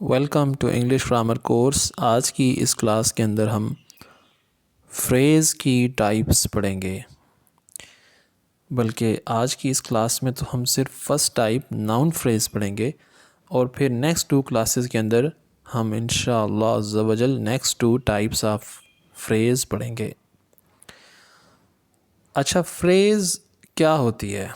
Welcome to English grammar course. आज की इस क्लास के अंदर हम फ्रेज़ की टाइप्स पढ़ेंगे। बल्कि आज की इस क्लास में तो हम सिर्फ फर्स्ट टाइप नाउन फ्रेज़ पढ़ेंगे और फिर नेक्स्ट टू क्लासेस के अंदर हम इंशाअल्लाह अज़्ज़ा वजल next two types of phrase पढ़ेंगे। अच्छा, फ्रेज़ क्या होती है?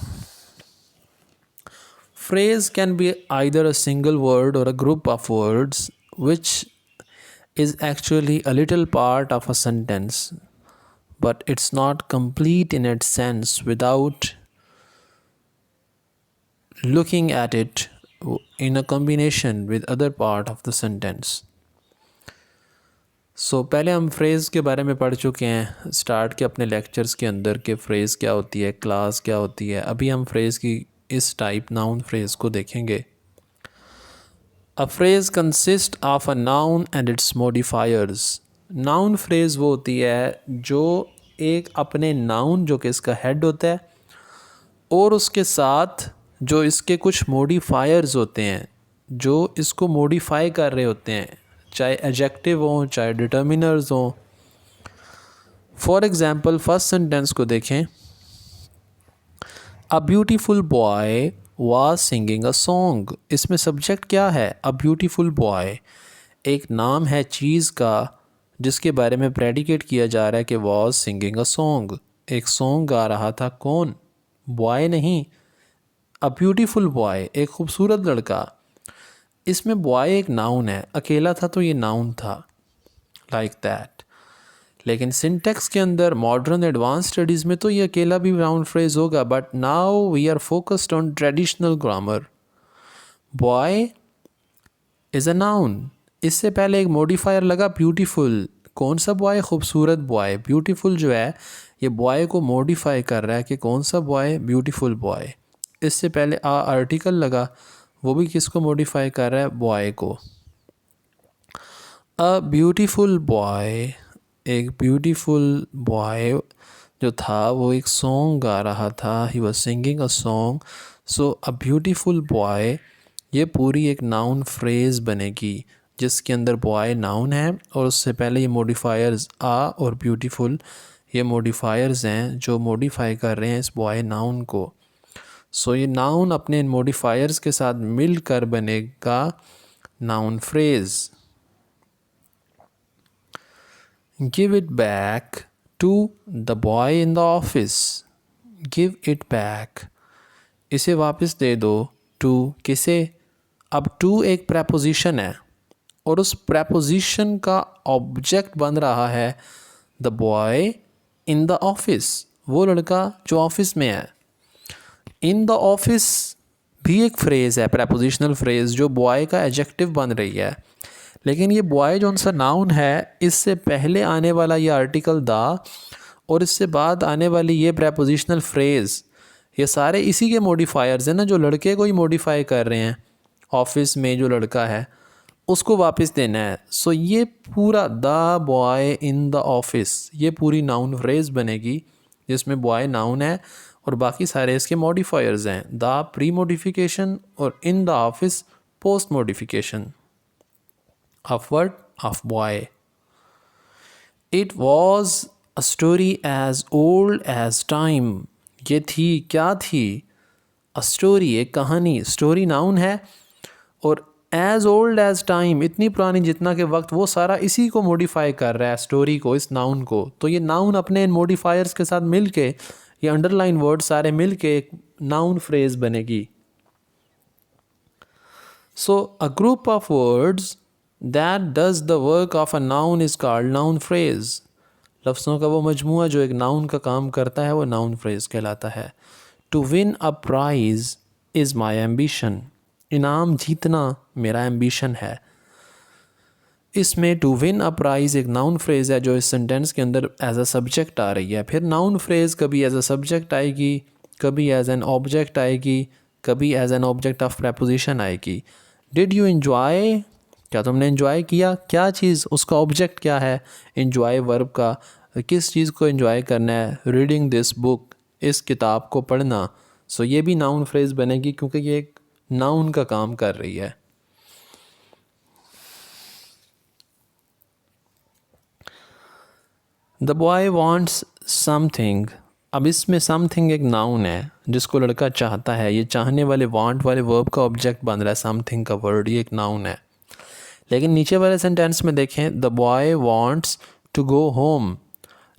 Phrase can be either a single word or a group of words which is actually a little part of a sentence, but it's not complete in its sense without looking at it in a combination with other part of the sentence. पहले हम phrase के बारे में पढ़ चुके हैं start के अपने लेक्चर्स के अंदर कि फ़्रेज़ क्या होती है, क्लास क्या होती है। अभी हम फ्रेज़ की इस टाइप नाउन फ्रेज़ को देखेंगे। A phrase consists of a noun and its modifiers. Noun phrase वो होती है जो एक अपने नाउन जो कि इसका हेड होता है और उसके साथ जो इसके कुछ मॉडिफायर्स होते हैं जो इसको मॉडिफाई कर रहे होते हैं, चाहे एडजेक्टिव हों चाहे डिटर्मिनर्स हों। फॉर एग्ज़ाम्पल फर्स्ट सेंटेंस को देखें। A beautiful boy was singing a song. इसमें सब्जेक्ट क्या है? अ ब्यूटीफुल बॉय एक नाम है चीज़ का जिसके बारे में प्रेडिकेट किया जा रहा है कि वाज सिंगिंग अ सॉन्ग। एक सॉन्ग गा रहा था, कौन? बॉय नहीं, अ ब्यूटीफुल बॉय एक खूबसूरत लड़का। इसमें बॉय एक नाउन है, अकेला था तो ये नाउन था, लाइक दैट। लेकिन सिंटेक्स के अंदर मॉडर्न एडवांस स्टडीज़ में तो ये अकेला भी नाउन फ्रेज होगा, but now we are focused on traditional grammar. Boy is a noun, इससे पहले एक मॉडिफायर लगा ब्यूटीफुल। कौन सा बॉय? खूबसूरत बॉय। ब्यूटीफुल जो है ये बॉय को मॉडिफाई कर रहा है कि कौन सा बॉय? Beautiful boy. इससे पहले आर्टिकल लगा, वो भी किसको मॉडिफाई कर रहा है? बॉय को। अ ब्यूटीफुल बॉय, एक ब्यूटीफुल बॉय जो था वो एक सॉन्ग गा रहा था, he was singing a song. So a beautiful boy ये पूरी एक नाउन फ्रेज़ बनेगी जिसके अंदर बॉय नाउन है और उससे पहले ये मॉडिफायर्स आ और ब्यूटीफुल ये मॉडिफायर्स हैं जो मॉडिफाई कर रहे हैं इस बॉय नाउन को। सो ये नाउन अपने मॉडिफायर्स के साथ मिलकर बनेगा noun phrase. Give it back to the boy in the office. Give it back, इसे वापस दे दो। टू किसे? अब टू एक प्रेपोजिशन है और उस प्रेपोजिशन का ऑब्जेक्ट बन रहा है the boy in the office, वो लड़का जो ऑफिस में है। इन द ऑफिस भी एक फ्रेज़ है, प्रेपोजिशनल फ्रेज़ जो बॉय का एडजेक्टिव बन रही है। लेकिन ये बॉय जो सा नाउन है इससे पहले आने वाला ये आर्टिकल दा और इससे बाद आने वाली ये प्रेपोजिशनल फ्रेज़, ये सारे इसी के मॉडिफायर्स हैं ना, जो लड़के को ही मॉडिफाई कर रहे हैं। ऑफिस में जो लड़का है उसको वापस देना है। सो ये पूरा the boy in the office ये पूरी नाउन फ्रेज़ बनेगी जिसमें बॉय नाउन है और बाकी सारे इसके मॉडिफायर्स हैं। द प्री मॉडिफिकेशन और इन the office post modification of what? Of boy. It was a story as old as time. ये थी, क्या थी? A story एक कहानी। स्टोरी नाउन है और as old as time इतनी पुरानी जितना के वक्त, वो सारा इसी को मॉडिफाई कर रहा है, स्टोरी को, इस नाउन को। तो ये नाउन अपने इन मॉडिफायर्स के साथ मिल के, ये अंडरलाइन वर्ड सारे मिल के एक नाउन फ्रेज बनेगी। So a group of words that does the work of a noun is called noun phrase. लफ्ज़ों का वो मजमूआ जो एक नाउन का काम करता है वो नाउन फ्रेज कहलाता है। To win a prize is my ambition. इनाम जीतना मेरा एम्बिशन है। इसमें टू विन अ प्राइज़ एक नाउन फ्रेज़ है जो इस सेंटेंस के अंदर एज अ सब्जेक्ट आ रही है। फिर नाउन फ्रेज़ कभी एज अ सब्जेक्ट आएगी, कभी एज एन ऑब्जेक्ट आएगी, कभी as an object of preposition आएगी। डिड यू इन्जॉय, क्या तुमने इन्जॉय किया? क्या चीज़? उसका ऑब्जेक्ट क्या है? इन्जॉय वर्ब का, किस चीज़ को इन्जॉय करना है? रीडिंग दिस बुक, इस किताब को पढ़ना। सो ये भी नाउन फ्रेज़ बनेगी क्योंकि ये एक नाउन का काम कर रही है। The boy wants something. अब इसमें समथिंग एक नाउन है जिसको लड़का चाहता है। ये चाहने वाले वांट वाले वर्ब का ऑब्जेक्ट बन रहा है समथिंग का वर्ड, ये एक नाउन है। लेकिन नीचे वाले सेंटेंस में देखें, the boy wants to go home.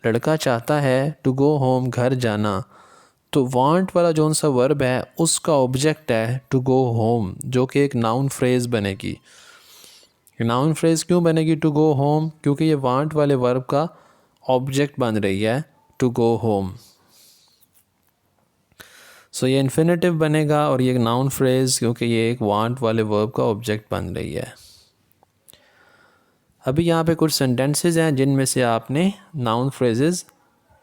लड़का चाहता है टू गो होम, घर जाना। तो वांट वाला जोन सा वर्ब है उसका ऑब्जेक्ट है टू गो होम, जो कि एक नाउन फ्रेज़ बनेगी। नाउन फ्रेज़ क्यों बनेगी टू गो होम? क्योंकि ये वांट वाले वर्ब का ऑब्जेक्ट बन रही है टू गो होम। सो ये इन्फिनेटिव बनेगा और ये एक नाउन फ्रेज़, क्योंकि ये एक वांट वाले वर्ब का ऑब्जेक्ट बन रही है। अभी यहाँ पे कुछ सेंटेंसेस हैं जिनमें से आपने नाउन फ्रेजेस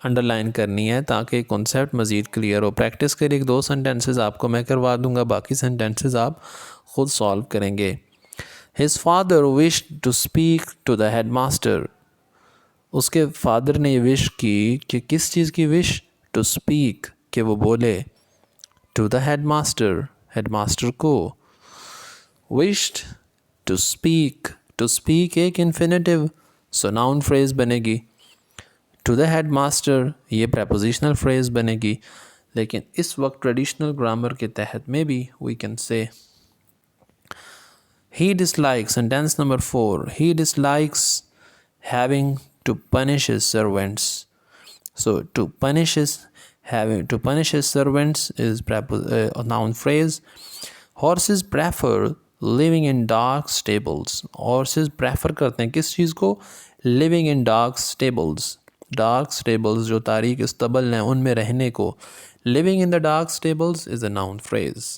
अंडरलाइन करनी है ताकि कॉन्सेप्ट मज़ीद क्लियर हो। प्रैक्टिस के लिए 2 सेंटेंसेस आपको मैं करवा दूंगा, बाकी सेंटेंसेस आप ख़ुद सॉल्व करेंगे। His father wish to speak to the head master. उसके फादर ने ये विश की कि किस चीज़ की विश? टू स्पीक, कि वो बोले टू द हेड मास्टर को। Wished to speak, to speak एक इन्फिनेटिव, सो नाउन फ्रेज़ बनेगी। टू द हेड मास्टर ये प्रेपोजिशनल फ्रेज़ बनेगी। लेकिन इस वक्त ट्रेडिशनल ग्रामर के तहत में भी we can say he dislikes, sentence number 4, he dislikes having to punish his servants. So to punish his servants is a noun phrase. Horses prefer living in dark stables. Horses prefer करते हैं किस चीज़ को? Living in dark stables. Dark stables जो तारीक इस्तबल हैं उनमें रहने को। Living in the dark stables is a noun phrase.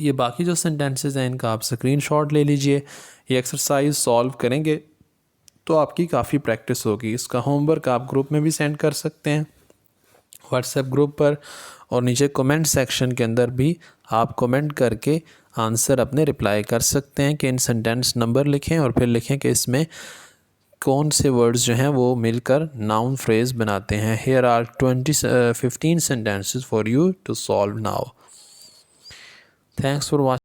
ये बाकी जो सेंटेंसेस हैं इनका आप स्क्रीनशॉट ले लीजिए। ये एक्सरसाइज सॉल्व करेंगे तो आपकी काफ़ी प्रैक्टिस होगी। इसका होमवर्क आप ग्रुप में भी सेंड कर सकते हैं व्हाट्सएप ग्रुप पर, और नीचे कमेंट सेक्शन के अंदर भी आप कमेंट करके आंसर अपने रिप्लाई कर सकते हैं कि इन सेंटेंस नंबर लिखें और फिर लिखें कि इसमें कौन से वर्ड्स जो हैं वो मिलकर नाउन फ्रेज़ बनाते हैं। Here are 15 sentences for you to solve now. Thanks for watching.